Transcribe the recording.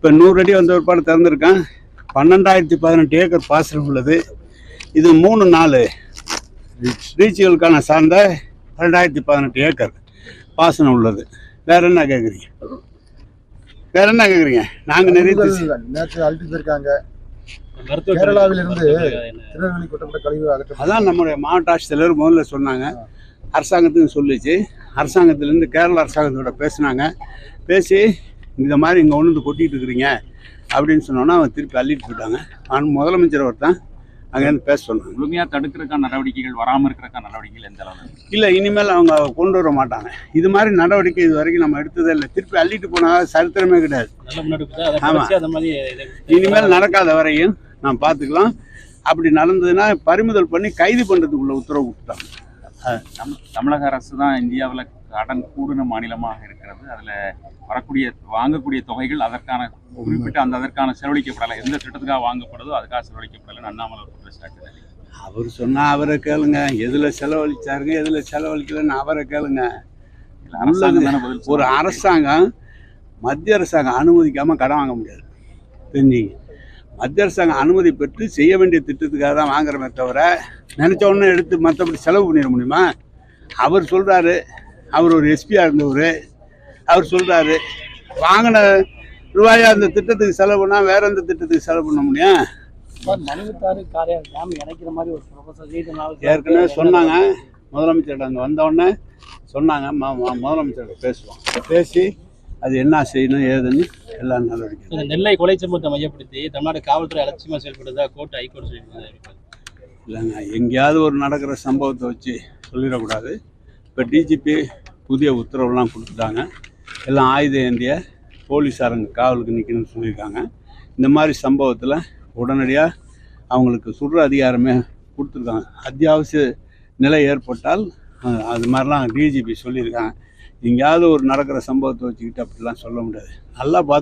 இப்போ 100 அடி வந்த ஒரு பாடு திறந்துருக்கேன். 12,018 ஏக்கர் பாசனம் உள்ளது. இது 3-4 ரீச்சுகளுக்கான சார்ந்த 12,018 ஏக்கர் பாசனம் உள்ளது. வேற என்ன கேட்குறீங்க? நாங்கள் நிறைய இருக்காங்க. கேரளாவிலிருந்து திருநெல்வேலி கொட்டப்பட்ட கழிவு அகற்ற அதான் நம்முடைய மாவட்ட ஆட்சித்தலைவர் முதல்ல சொன்னாங்க. அரசாங்கத்துக்கு சொல்லிச்சு. அரசாங்கத்திலேருந்து கேரள அரசாங்கத்தோட பேசி இந்த மாதிரி இங்கே ஒன்று கொட்டிகிட்டு இருக்கிறீங்க அப்படின்னு சொன்னோன்னா அவங்க திருப்பி அள்ளிட்டு போயிட்டாங்க. ஆனால் முதலமைச்சர் ஒருத்தான் அங்கேருந்து பேச சொன்னாங்க. முழுமையாக தடுக்கிறதுக்கான நடவடிக்கைகள், வராமல் இருக்கிறதுக்கான நடவடிக்கைகள் எந்த அளவு இல்லை, இனிமேல் அவங்க கொண்டு வர மாட்டாங்க. இது மாதிரி நடவடிக்கை இது வரைக்கும் நம்ம எடுத்ததே இல்லை. திருப்பி அள்ளிட்டு போனால் சரித்திரமே கிடையாது. ஆமாம், இனிமேல் நடக்காத வரையும் நான் பார்த்துக்கலாம். அப்படி நடந்ததுன்னா பறிமுதல் பண்ணி கைது பண்ணுறதுக்குள்ள உத்தரவு கொடுத்தாங்க. தமிழக அரசு தான் இந்தியாவில் கடன் கூடின மாநிலமாக இருக்கிறது. அதில் வாங்கக்கூடிய தொகைகள் அதற்கான குறிப்பிட்ட அதற்கான செலவழிக்கப்படலை. எந்த திட்டத்துக்காக வாங்கப்படுதோ அதுக்காக செலவழிக்கப்படலை. அண்ணாமலை குற்றச்சாட்டு. அவர் சொன்னால் அவரை கேளுங்க. எதில் செலவழிச்சாருங்க எதில் செலவழிக்கலன்னு அவரை கேளுங்க. ஒரு அரசாங்கம் மத்திய அரசாங்கம் அனுமதிக்காமல் கடன் வாங்க முடியாது. தெரிஞ்சுங்க, மத்திய அரசாங்கம் அனுமதி பெற்று செய்ய வேண்டிய திட்டத்துக்காக தான் வாங்குறமே தவிர நினச்ச உடனே எடுத்து மற்றபடி செலவு பண்ணிட முடியுமா? அவர் சொல்கிறாரு, அவர் ஒரு எஸ்பியாக இருந்தவர், அவர் சொல்கிறாரு வாங்கின ரூபாயா அந்த திட்டத்துக்கு செலவு பண்ணால் வேற எந்த திட்டத்துக்கு செலவு பண்ண முடியும்? ஏற்கனவே சொன்னாங்க முதலமைச்சர்கிட்ட. அங்கே வந்தவுடனே சொன்னாங்க முதலமைச்சர்கிட்ட பேசுவோம், பேசி அது என்ன செய்யணும் ஏதுன்னு எல்லா நடவடிக்கை. நெல்லை கொலை சம்பவத்தை மையப்படுத்தி தமிழ்நாடு காவல்துறை அலட்சியமாக செயல்படுதா கோர்ட் ஹைகோர்ட் சொல்லியிருக்காங்க. இல்லைங்க, எங்கேயாவது ஒரு நடக்கிற சம்பவத்தை வச்சு சொல்லிடக்கூடாது. இப்போ டிஜிபி புதிய உத்தரவுலாம் கொடுத்துட்டாங்க. எல்லாம் ஆயுத ஏந்திய போலீஸாரங்க காவலுக்கு நிற்கணும்னு சொல்லியிருக்காங்க. இந்த மாதிரி சம்பவத்தில் உடனடியாக அவங்களுக்கு சுடுற அதிகாரமே கொடுத்துருக்காங்க. அத்தியாவசிய நிலை ஏற்பட்டால் அது மாதிரிலாம் டிஜிபி சொல்லியிருக்காங்க. எங்கேயாவது ஒரு நடக்கிற சம்பவத்தை வச்சுக்கிட்டு அப்படிலாம் சொல்ல முடியாது. நல்லா பார்த்து